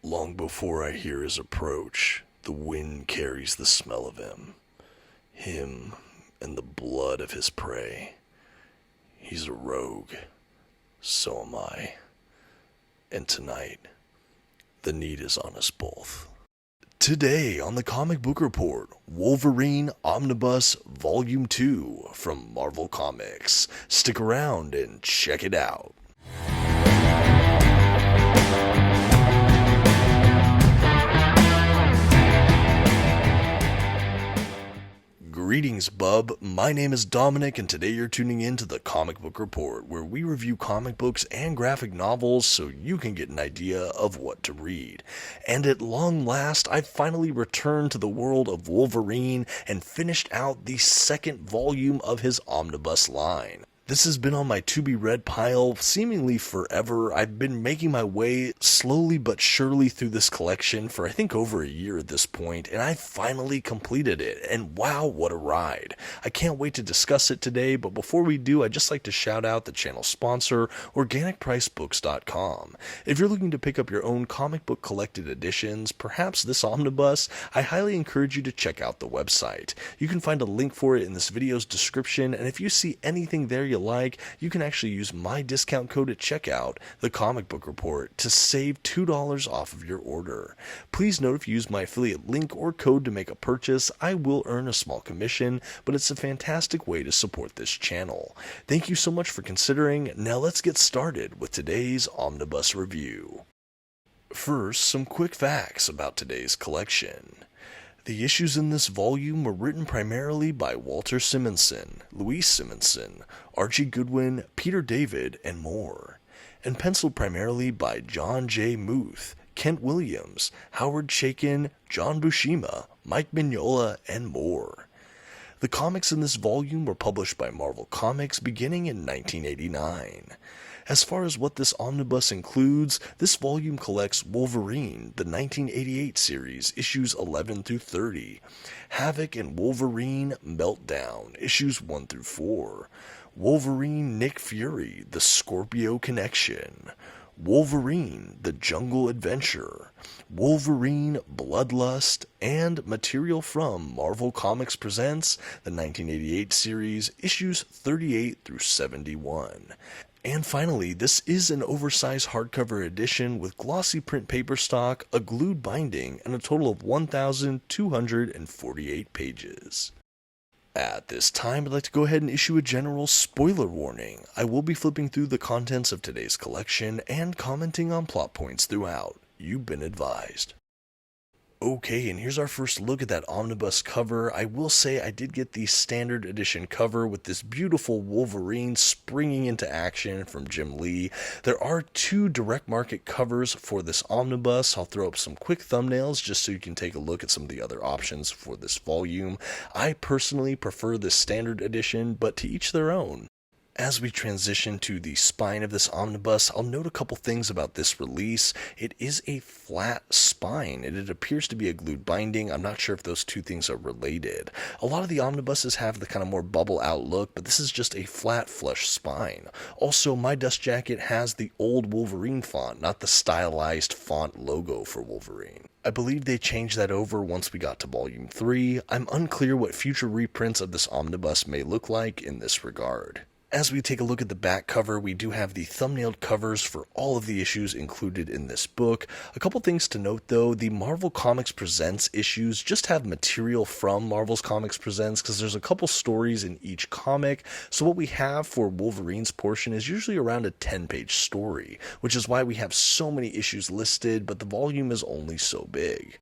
Long before I hear his approach, the wind carries the smell of him and the blood of his prey. He's a rogue, so am I, and tonight, the need is on us both. Today on the Comic Book Report, Wolverine Omnibus Volume 2 from Marvel Comics. Stick around and check it out. Greetings, bub. My name is Dominic, and today you're tuning in to the Comic Book Report, where we review comic books and graphic novels so you can get an idea of what to read. And at long last, I've finally returned to the world of Wolverine and finished out the second volume of his omnibus line. This has been on my to-be-read pile seemingly forever. I've been making my way slowly but surely through this collection for I think over a year at this point, and I finally completed it, and wow, what a ride. I can't wait to discuss it today, but before we do, I'd just like to shout out the channel sponsor, OrganicPriceBooks.com. If you're looking to pick up your own comic book collected editions, perhaps this omnibus, I highly encourage you to check out the website. You can find a link for it in this video's description, and if you see anything there you like, you can actually use my discount code at checkout, the Comic Book Report, to save $2 off of your order. Please note if you use my affiliate link or code to make a purchase, I will earn a small commission, but it's a fantastic way to support this channel. Thank you so much for considering. Now let's get started with today's omnibus review. First, some quick facts about today's collection. The issues in this volume were written primarily by Walter Simonson, Louise Simonson, Archie Goodwin, Peter David, and more, and penciled primarily by John J. Muth, Kent Williams, Howard Chaykin, John Buscema, Mike Mignola, and more. The comics in this volume were published by Marvel Comics beginning in 1989. As far as what this omnibus includes, this volume collects Wolverine, the 1988 series, issues 11 through 30, Havoc and Wolverine Meltdown, issues 1 through 4, Wolverine Nick Fury, the Scorpio Connection, Wolverine, The Jungle Adventure, Wolverine Bloodlust, and material from Marvel Comics Presents, the 1988 series, issues 38 through 71. And finally, this is an oversized hardcover edition with glossy print paper stock, a glued binding, and a total of 1,248 pages. At this time, I'd like to go ahead and issue a general spoiler warning. I will be flipping through the contents of today's collection and commenting on plot points throughout. You've been advised. Okay, and here's our first look at that omnibus cover. I will say I did get the standard edition cover with this beautiful Wolverine springing into action from Jim Lee. There are two direct market covers for this omnibus. I'll throw up some quick thumbnails just so you can take a look at some of the other options for this volume. I personally prefer the standard edition, but to each their own. As we transition to the spine of this omnibus, I'll note a couple things about this release. It is a flat spine, and it appears to be a glued binding. I'm not sure if those two things are related. A lot of the omnibuses have the kind of more bubble out look, but this is just a flat, flush spine. Also, my dust jacket has the old Wolverine font, not the stylized font logo for Wolverine. I believe they changed that over once we got to Volume 3. I'm unclear what future reprints of this omnibus may look like in this regard. As we take a look at the back cover, we do have the thumbnailed covers for all of the issues included in this book. A couple things to note though, the Marvel Comics Presents issues just have material from Marvel's Comics Presents because there's a couple stories in each comic, so what we have for Wolverine's portion is usually around a 10-page story, which is why we have so many issues listed, but the volume is only so big.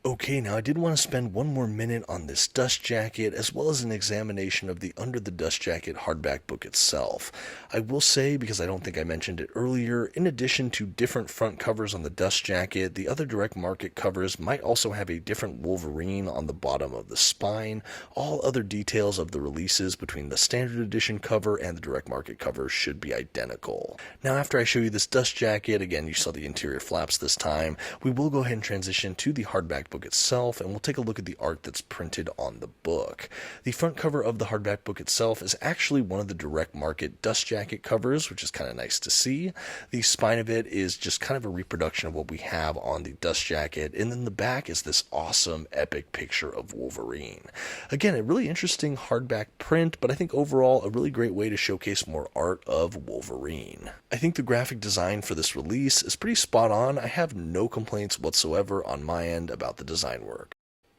Okay, now I did want to spend one more minute on this dust jacket, as well as an examination of the Under the Dust Jacket hardback book itself. I will say, because I don't think I mentioned it earlier, in addition to different front covers on the dust jacket, the other direct market covers might also have a different Wolverine on the bottom of the spine. All other details of the releases between the standard edition cover and the direct market cover should be identical. Now, after I show you this dust jacket, again, you saw the interior flaps this time, we will go ahead and transition to the hardback book itself, and we'll take a look at the art that's printed on the book. The front cover of the hardback book itself is actually one of the direct market dust jacket covers, which is kind of nice to see. The spine of it is just kind of a reproduction of what we have on the dust jacket, and then the back is this awesome epic picture of Wolverine. Again, a really interesting hardback print, but I think overall a really great way to showcase more art of Wolverine. I think the graphic design for this release is pretty spot on. I have no complaints whatsoever on my end about the design work.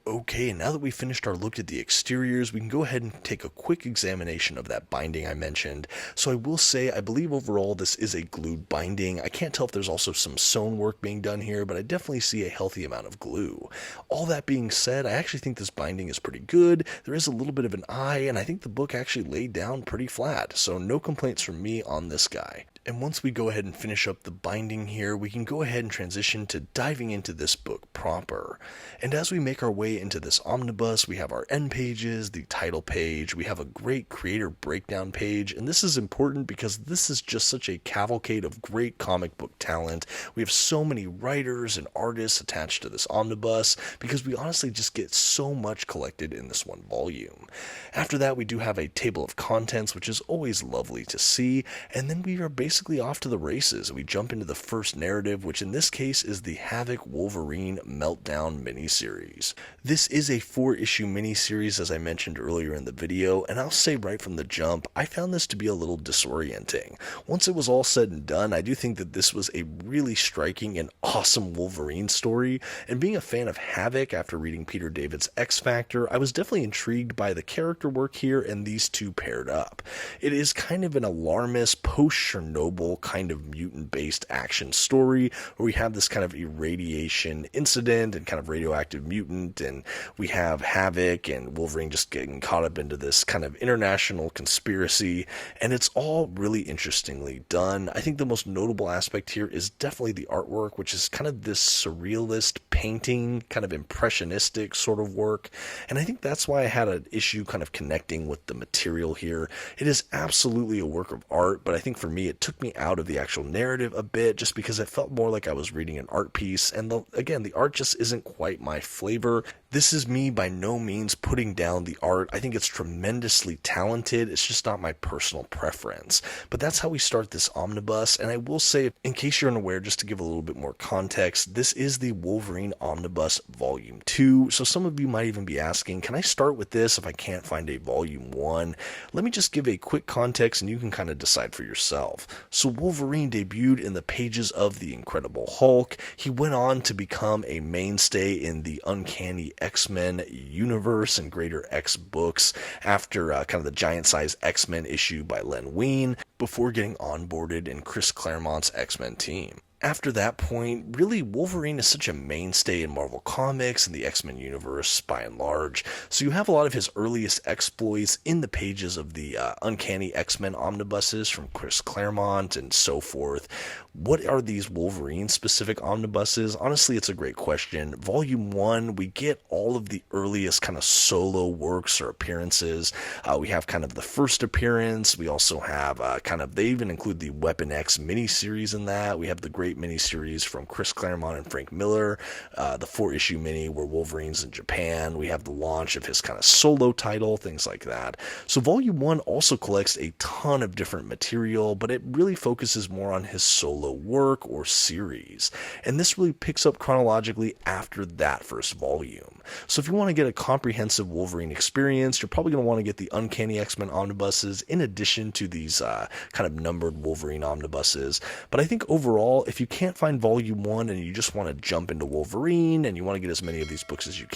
Okay, now that we've finished our look at the exteriors, we can go ahead and take a quick examination of that binding I mentioned. So I will say, I believe overall this is a glued binding. I can't tell if there's also some sewn work being done here, but I definitely see a healthy amount of glue. All that being said, I actually think this binding is pretty good. There is a little bit of an eye, and I think the book actually laid down pretty flat, so no complaints from me on this guy. And once we go ahead and finish up the binding here, we can go ahead and transition to diving into this book proper. And as we make our way into this omnibus, we have our end pages, the title page, we have a great creator breakdown page, and this is important because this is just such a cavalcade of great comic book talent. We have so many writers and artists attached to this omnibus because we honestly just get so much collected in this one volume. After that, we do have a table of contents, which is always lovely to see, and then we are basically off to the races. We jump into the first narrative, which in this case is the Havoc Wolverine Meltdown miniseries. This is a 4-issue miniseries, as I mentioned earlier in the video, and I'll say right from the jump, I found this to be a little disorienting. Once it was all said and done, I do think that this was a really striking and awesome Wolverine story, and being a fan of Havoc after reading Peter David's X Factor, I was definitely intrigued by the character work here and these two paired up. It is kind of an alarmist, post-Chernobyl kind of mutant-based action story, where we have this kind of irradiation incident and kind of radioactive mutant, and we have Havoc and Wolverine just getting caught up into this kind of international conspiracy, and it's all really interestingly done. I think the most notable aspect here is definitely the artwork, which is kind of this surrealist painting, kind of impressionistic sort of work, and I think that's why I had an issue kind of connecting with the material here. It is absolutely a work of art, but I think for me it took me out of the actual narrative a bit just because it felt more like I was reading an art piece, and again, the art just isn't quite my flavor. This is me by no means putting down the art. I think it's tremendously talented. It's just not my personal preference. But that's how we start this omnibus, and I will say, in case you're unaware, just to give a little bit more context, this is the Wolverine Omnibus Volume 2, so some of you might even be asking, can I start with this if I can't find a Volume 1? Let me just give a quick context and you can kind of decide for yourself. So Wolverine debuted in the pages of The Incredible Hulk. He went on to become a mainstay in the Uncanny X-Men universe and Greater X books after kind of the giant-sized X-Men issue by Len Wein before getting onboarded in Chris Claremont's X-Men team. After that point, really, Wolverine is such a mainstay in Marvel Comics and the X-Men universe by and large, so you have a lot of his earliest exploits in the pages of the Uncanny X-Men omnibuses from Chris Claremont and so forth. What are these Wolverine-specific omnibuses? Honestly, it's a great question. Volume 1, we get all of the earliest kind of solo works or appearances. We have kind of the first appearance. We also have they even include the Weapon X miniseries in that. We have the great miniseries from Chris Claremont and Frank Miller, the 4-issue mini where Wolverine's in Japan. We have the launch of his kind of solo title, things like that. So Volume 1 also collects a ton of different material, but it really focuses more on his solo work or series. And this really picks up chronologically after that first volume. So if you want to get a comprehensive Wolverine experience, you're probably going to want to get the Uncanny X-Men omnibuses in addition to these kind of numbered Wolverine omnibuses. But I think overall, if you can't find Volume 1 and you just want to jump into Wolverine and you want to get as many of these books as you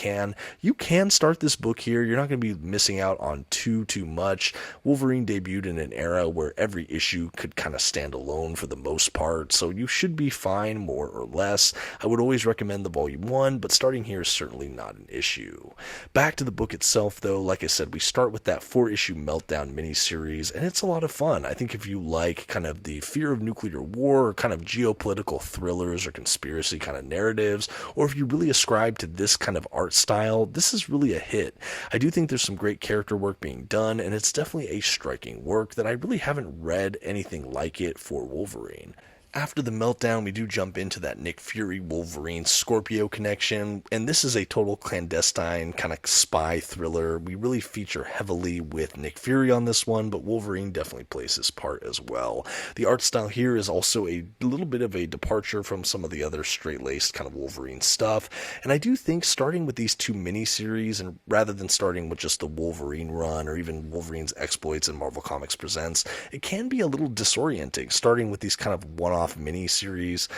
can start this book here. You're not going to be missing out on too much. Wolverine debuted in an era where every issue could kind of stand alone for the most part, so you should be fine more or less. I would always recommend the Volume 1, but starting here is certainly not an issue. Back to the book itself, though, like I said, we start with that 4-issue Meltdown miniseries, and it's a lot of fun. I think if you like kind of the fear of nuclear war or kind of geopolitical thrillers or conspiracy kind of narratives, or if you really ascribe to this kind of art style, this is really a hit. I do think there's some great character work being done, and it's definitely a striking work that I really haven't read anything like it for Wolverine. After the Meltdown, we do jump into that Nick Fury Wolverine Scorpio connection, and this is a total clandestine kind of spy thriller. We really feature heavily with Nick Fury on this one, but Wolverine definitely plays his part as well. The art style here is also a little bit of a departure from some of the other straight-laced kind of Wolverine stuff, and I do think starting with these two miniseries, and rather than starting with just the Wolverine run or even Wolverine's exploits in Marvel Comics Presents, it can be a little disorienting starting with these kind of one-off mini-series.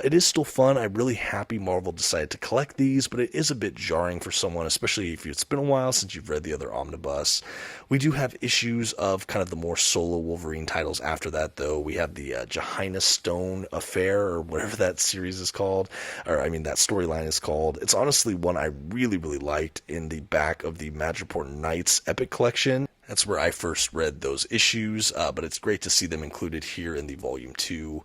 It is still fun. I'm really happy Marvel decided to collect these, but it is a bit jarring for someone, especially if it's been a while since you've read the other omnibus. We do have issues of kind of the more solo Wolverine titles after that, though. We have the Jahina Stone Affair, or whatever that series is called, or I mean that storyline is called. It's honestly one I really, really liked in the back of the Madripoor Knights Epic Collection. That's where I first read those issues, but it's great to see them included here in the Volume 2.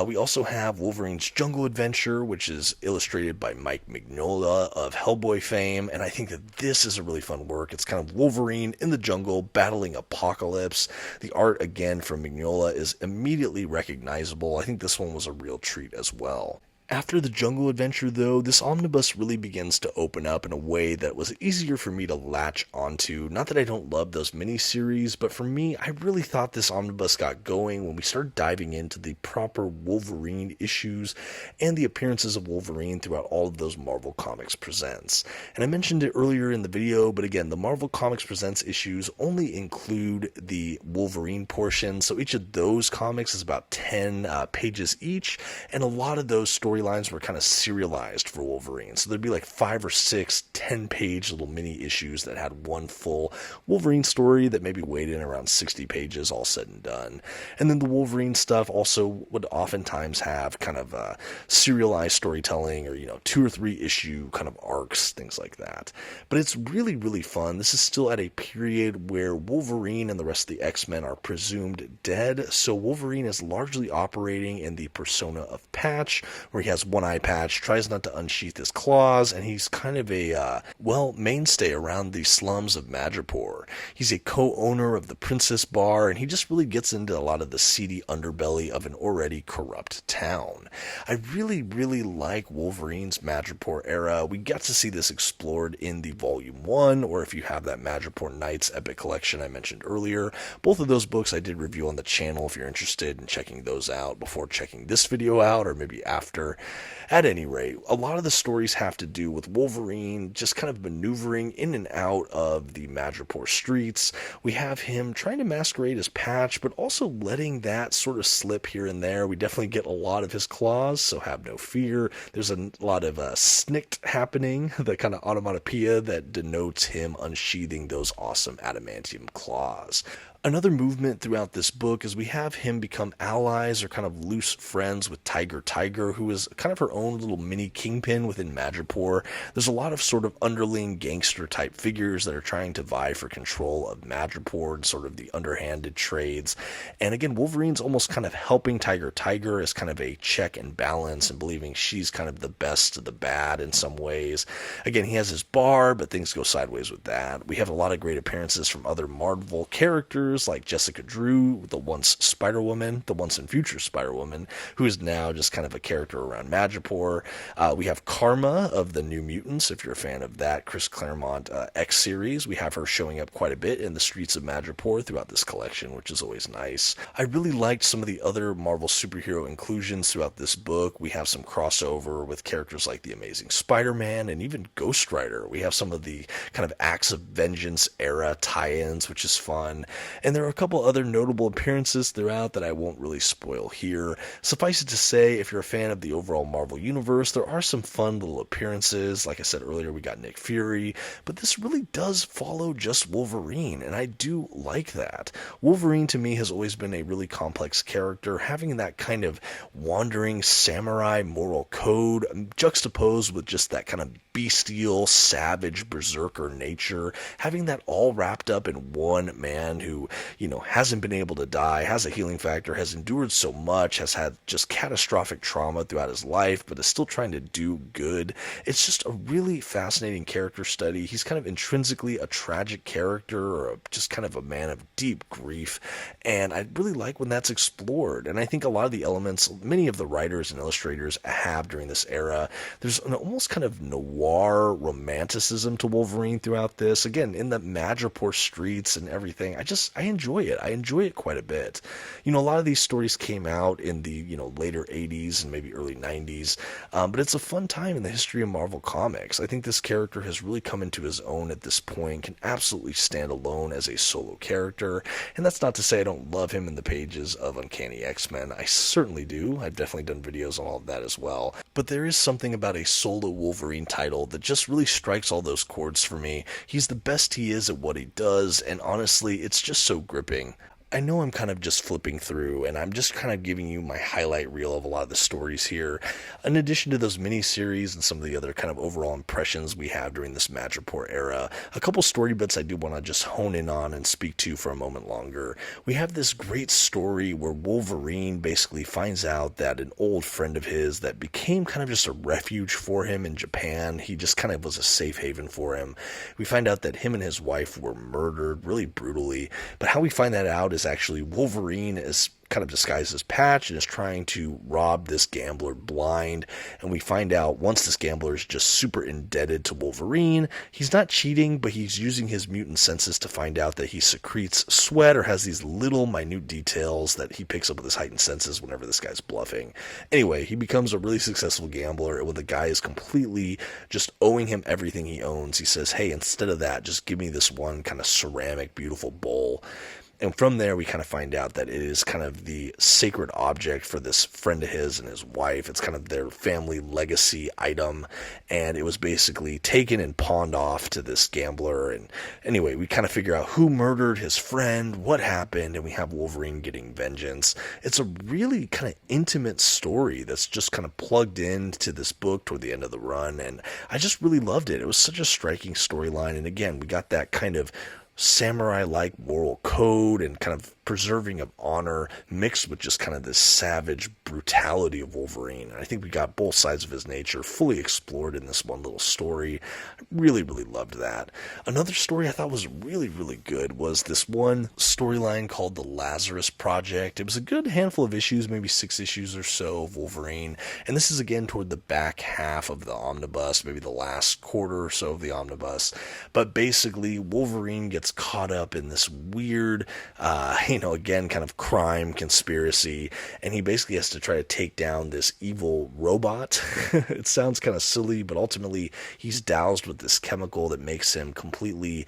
We also have Wolverine's Jungle Adventure, which is illustrated by Mike Mignola of Hellboy fame, and I think that this is a really fun work. It's kind of Wolverine in the jungle battling Apocalypse. The art, again, from Mignola is immediately recognizable. I think this one was a real treat as well. After the Jungle Adventure, though, this omnibus really begins to open up in a way that was easier for me to latch onto. Not that I don't love those miniseries, but for me, I really thought this omnibus got going when we started diving into the proper Wolverine issues and the appearances of Wolverine throughout all of those Marvel Comics Presents. And I mentioned it earlier in the video, but again, the Marvel Comics Presents issues only include the Wolverine portion, so each of those comics is about 10 pages each, and a lot of those storylines were kind of serialized for Wolverine. So there'd be like 5 or 6 10-page little mini issues that had one full Wolverine story that maybe weighed in around 60 pages all said and done. And then the Wolverine stuff also would oftentimes have kind of serialized storytelling, or 2 or 3 issue kind of arcs, things like that. But it's really, really fun. This is still at a period where Wolverine and the rest of the X-Men are presumed dead, so Wolverine is largely operating in the persona of Patch, where he has one eye patch, tries not to unsheath his claws, and he's kind of a, mainstay around the slums of Madripoor. He's a co-owner of the Princess Bar, and he just really gets into a lot of the seedy underbelly of an already corrupt town. I really, really like Wolverine's Madripoor era. We got to see this explored in the Volume 1, or if you have that Madripoor Knights Epic Collection I mentioned earlier. Both of those books I did review on the channel if you're interested in checking those out before checking this video out, or maybe after. At any rate, a lot of the stories have to do with Wolverine just kind of maneuvering in and out of the Madripoor streets. We have him trying to masquerade as Patch, but also letting that sort of slip here and there. We definitely get a lot of his claws, so have no fear. There's a lot of snikt happening, the kind of onomatopoeia that denotes him unsheathing those awesome adamantium claws. Another movement throughout this book is we have him become allies or kind of loose friends with Tiger, who is kind of her own little mini kingpin within Madripoor. There's a lot of sort of underling gangster type figures that are trying to vie for control of Madripoor and sort of the underhanded trades. And again, Wolverine's almost kind of helping Tiger as kind of a check and balance, and believing she's kind of the best of the bad in some ways. Again, he has his bar, but things go sideways with that. We have a lot of great appearances from other Marvel characters, like Jessica Drew, the once Spider-Woman, the once and future Spider-Woman, who is now just kind of a character around Madripoor. We have Karma of the New Mutants, if you're a fan of that Chris Claremont X series. We have her showing up quite a bit in the streets of Madripoor throughout this collection, which is always nice. I really liked some of the other Marvel superhero inclusions throughout this book. We have some crossover with characters like the Amazing Spider-Man and even Ghost Rider. We have some of the kind of Acts of Vengeance era tie-ins, which is fun. And there are a couple other notable appearances throughout that I won't really spoil here. Suffice it to say, if you're a fan of the overall Marvel Universe, there are some fun little appearances. Like I said earlier, we got Nick Fury, but this really does follow just Wolverine, and I do like that. Wolverine, to me, has always been a really complex character, having that kind of wandering samurai moral code juxtaposed with just that kind of bestial, savage, berserker nature, having that all wrapped up in one man who hasn't been able to die, has a healing factor, has endured so much, has had just catastrophic trauma throughout his life, but is still trying to do good. It's just a really fascinating character study. He's kind of intrinsically a tragic character, or just kind of a man of deep grief, and I really like when that's explored. And I think a lot of the elements many of the writers and illustrators have during this era, there's an almost kind of noir romanticism to Wolverine throughout this. Again, in the Madripoor streets and everything, I enjoy it. I enjoy it quite a bit. A lot of these stories came out in the later 80s and maybe early 90s, but it's a fun time in the history of Marvel Comics. I think this character has really come into his own at this point, can absolutely stand alone as a solo character, and that's not to say I don't love him in the pages of Uncanny X-Men. I certainly do. I've definitely done videos on all of that as well, but there is something about a solo Wolverine title that just really strikes all those chords for me. He's the best he is at what he does, and honestly, it's just so gripping. I know I'm kind of just flipping through, and I'm just kind of giving you my highlight reel of a lot of the stories here, in addition to those miniseries and some of the other kind of overall impressions we have during this Madripoor era. A couple story bits I do want to just hone in on and speak to for a moment longer. We have this great story where Wolverine basically finds out that an old friend of his that became kind of just a refuge for him in Japan, he just kind of was a safe haven for him. We find out that him and his wife were murdered really brutally, but how we find that out is actually Wolverine is kind of disguised as Patch and is trying to rob this gambler blind, and we find out once this gambler is just super indebted to Wolverine, he's not cheating, but he's using his mutant senses to find out that he secretes sweat or has these little minute details that he picks up with his heightened senses whenever this guy's bluffing. Anyway, he becomes a really successful gambler, and when the guy is completely just owing him everything he owns, he says, hey, instead of that, just give me this one kind of ceramic beautiful bowl. And from there, we kind of find out that it is kind of the sacred object for this friend of his and his wife. It's kind of their family legacy item, and it was basically taken and pawned off to this gambler. And anyway, we kind of figure out who murdered his friend, what happened, and we have Wolverine getting vengeance. It's a really kind of intimate story that's just kind of plugged into this book toward the end of the run, and I just really loved it. It was such a striking storyline, and again, we got that kind of samurai-like moral code and kind of preserving of honor mixed with just kind of this savage brutality of Wolverine. And I think we got both sides of his nature fully explored in this one little story. I really, really loved that. Another story I thought was really, really good was this one storyline called The Lazarus Project. It was a good handful of issues, maybe 6 issues or so of Wolverine. And this is again toward the back half of the omnibus, maybe the last quarter or so of the omnibus. But basically, Wolverine gets caught up in this weird, again, kind of crime conspiracy, and he basically has to try to take down this evil robot. It sounds kind of silly, but ultimately he's doused with this chemical that makes him completely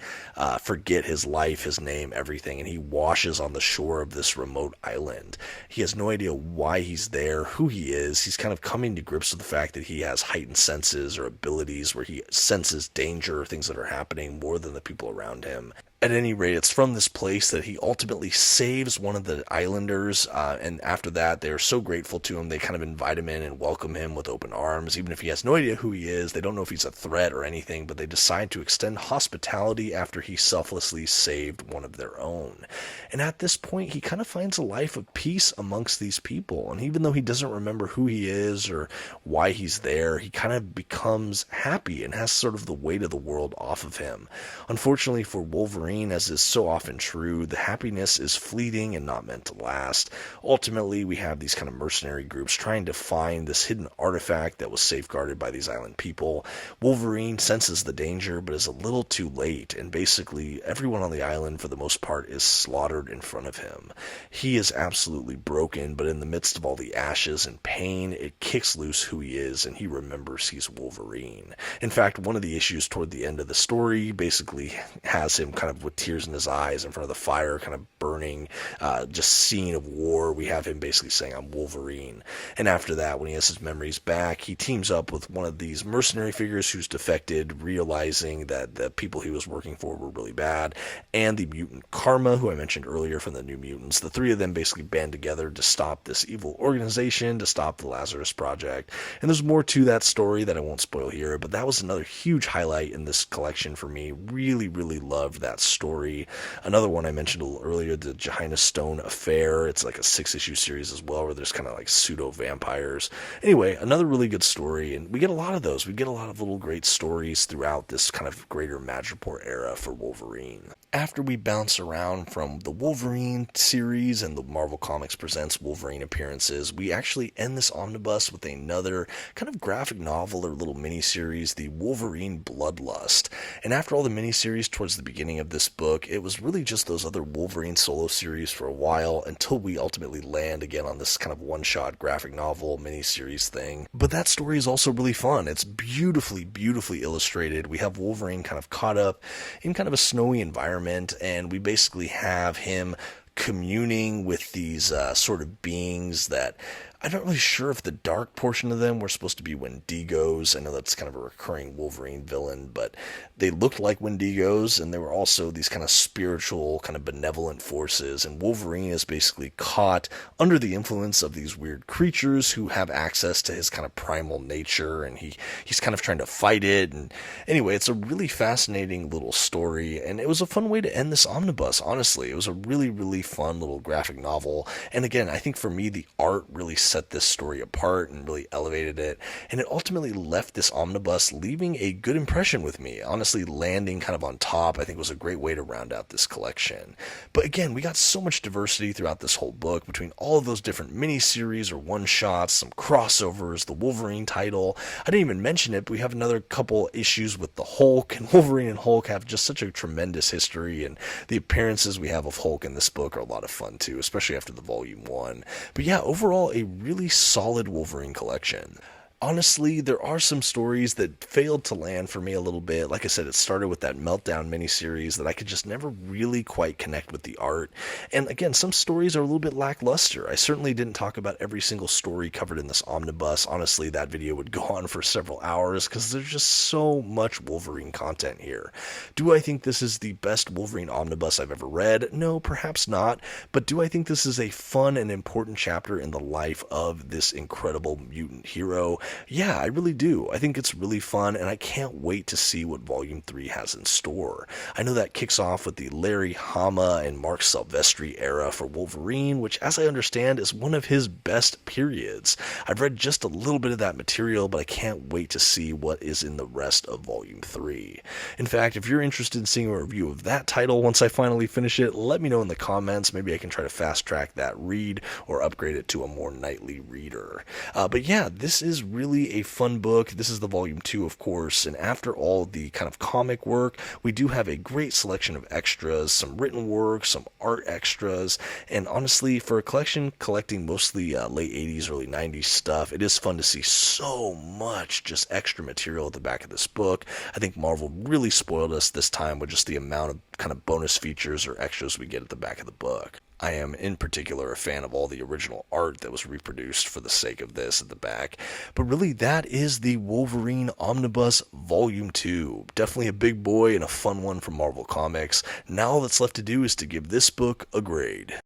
forget his life, his name, everything, and he washes on the shore of this remote island. He has no idea why he's there, who he is. He's kind of coming to grips with the fact that he has heightened senses or abilities where he senses danger, things that are happening more than the people around him. At any rate, it's from this place that he ultimately saves one of the islanders, and after that, they're so grateful to him, they kind of invite him in and welcome him with open arms, even if he has no idea who he is, they don't know if he's a threat or anything, but they decide to extend hospitality after he selflessly saved one of their own. And at this point, he kind of finds a life of peace amongst these people, and even though he doesn't remember who he is or why he's there, he kind of becomes happy and has sort of the weight of the world off of him. Unfortunately for Wolverine, as is so often true, the happiness is fleeting and not meant to last. Ultimately, we have these kind of mercenary groups trying to find this hidden artifact that was safeguarded by these island people. Wolverine senses the danger, but is a little too late, and basically everyone on the island, for the most part, is slaughtered in front of him. He is absolutely broken, but in the midst of all the ashes and pain, it kicks loose who he is, and he remembers he's Wolverine. In fact, one of the issues toward the end of the story basically has him kind of with tears in his eyes in front of the fire, kind of burning, just scene of war. We have him basically saying, I'm Wolverine. And after that, when he has his memories back, he teams up with one of these mercenary figures who's defected, realizing that the people he was working for were really bad, and the mutant Karma, who I mentioned earlier from the New Mutants. The three of them basically band together to stop this evil organization, to stop the Lazarus Project. And there's more to that story that I won't spoil here, but that was another huge highlight in this collection for me. Really, really loved that story. Another one I mentioned a little earlier, the Johanna Stone Affair. It's like a 6-issue series as well, where there's kind of like pseudo-vampires. Anyway, another really good story, and we get a lot of those. We get a lot of little great stories throughout this kind of greater Madripoor era for Wolverine. After we bounce around from the Wolverine series and the Marvel Comics Presents Wolverine appearances, we actually end this omnibus with another kind of graphic novel or little miniseries, the Wolverine Bloodlust. And after all the miniseries towards the beginning of this book, it was really just those other Wolverine solo series for a while until we ultimately land again on this kind of one-shot graphic novel miniseries thing. But that story is also really fun. It's beautifully, beautifully illustrated. We have Wolverine kind of caught up in kind of a snowy environment, and we basically have him communing with these sort of beings that I'm not really sure if the dark portion of them were supposed to be Wendigos. I know that's kind of a recurring Wolverine villain, but they looked like Wendigos, and they were also these kind of spiritual, kind of benevolent forces, and Wolverine is basically caught under the influence of these weird creatures who have access to his kind of primal nature, and he's kind of trying to fight it. And anyway, it's a really fascinating little story, and it was a fun way to end this omnibus, honestly. It was a really, really fun little graphic novel, and again, I think for me, the art really set this story apart and really elevated it, and it ultimately left this omnibus leaving a good impression with me. Honestly, landing kind of on top, I think, was a great way to round out this collection. But again, we got so much diversity throughout this whole book between all of those different miniseries or one-shots, some crossovers, the Wolverine title. I didn't even mention it, but we have another couple issues with the Hulk, and Wolverine and Hulk have just such a tremendous history, and the appearances we have of Hulk in this book are a lot of fun too, especially after the volume 1. But yeah, overall, a really solid Wolverine collection. Honestly, there are some stories that failed to land for me a little bit. Like I said, it started with that Meltdown miniseries that I could just never really quite connect with the art. And again, some stories are a little bit lackluster. I certainly didn't talk about every single story covered in this omnibus. Honestly, that video would go on for several hours because there's just so much Wolverine content here. Do I think this is the best Wolverine omnibus I've ever read? No, perhaps not. But do I think this is a fun and important chapter in the life of this incredible mutant hero? Yeah, I really do. I think it's really fun, and I can't wait to see what Volume 3 has in store. I know that kicks off with the Larry Hama and Mark Silvestri era for Wolverine, which, as I understand, is one of his best periods. I've read just a little bit of that material, but I can't wait to see what is in the rest of Volume 3. In fact, if you're interested in seeing a review of that title once I finally finish it, let me know in the comments. Maybe I can try to fast-track that read or upgrade it to a more nightly reader. But yeah, this is really a fun book. This is the volume 2, of course, and after all the kind of comic work, we do have a great selection of extras, some written work, some art extras, and honestly, for a collection collecting mostly late 80s, early 90s stuff, it is fun to see so much just extra material at the back of this book. I think Marvel really spoiled us this time with just the amount of kind of bonus features or extras we get at the back of the book. I am in particular a fan of all the original art that was reproduced for the sake of this at the back. But really, that is the Wolverine Omnibus Volume 2. Definitely a big boy and a fun one from Marvel Comics. Now all that's left to do is to give this book a grade.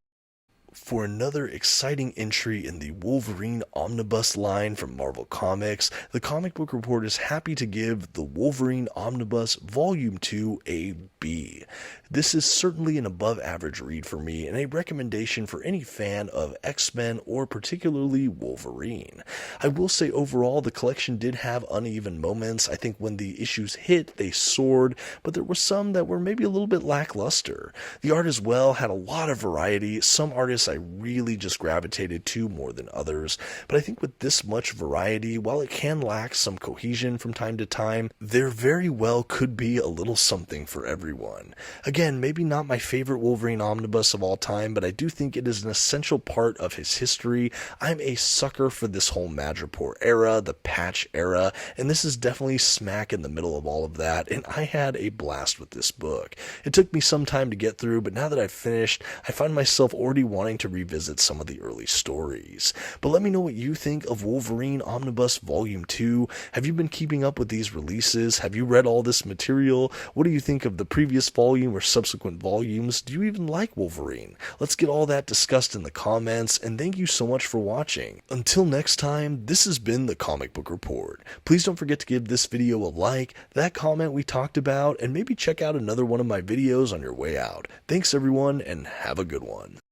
For another exciting entry in the Wolverine Omnibus line from Marvel Comics, the Comic Book Report is happy to give the Wolverine Omnibus Volume 2 a B. This is certainly an above-average read for me and a recommendation for any fan of X-Men or particularly Wolverine. I will say overall the collection did have uneven moments. I think when the issues hit, they soared, but there were some that were maybe a little bit lackluster. The art as well had a lot of variety. Some artists I really just gravitated to more than others, but I think with this much variety, while it can lack some cohesion from time to time, there very well could be a little something for everyone. Again, maybe not my favorite Wolverine omnibus of all time, but I do think it is an essential part of his history. I'm a sucker for this whole Madripoor era, the Patch era, and this is definitely smack in the middle of all of that, and I had a blast with this book. It took me some time to get through, but now that I've finished, I find myself already wanting wanting to revisit some of the early stories. But let me know what you think of Wolverine Omnibus Volume 2. Have you been keeping up with these releases? Have you read all this material? What do you think of the previous volume or subsequent volumes? Do you even like Wolverine? Let's get all that discussed in the comments, and thank you so much for watching. Until next time, this has been the Comic Book Report. Please don't forget to give this video a like, that comment we talked about, and maybe check out another one of my videos on your way out. Thanks everyone, and have a good one.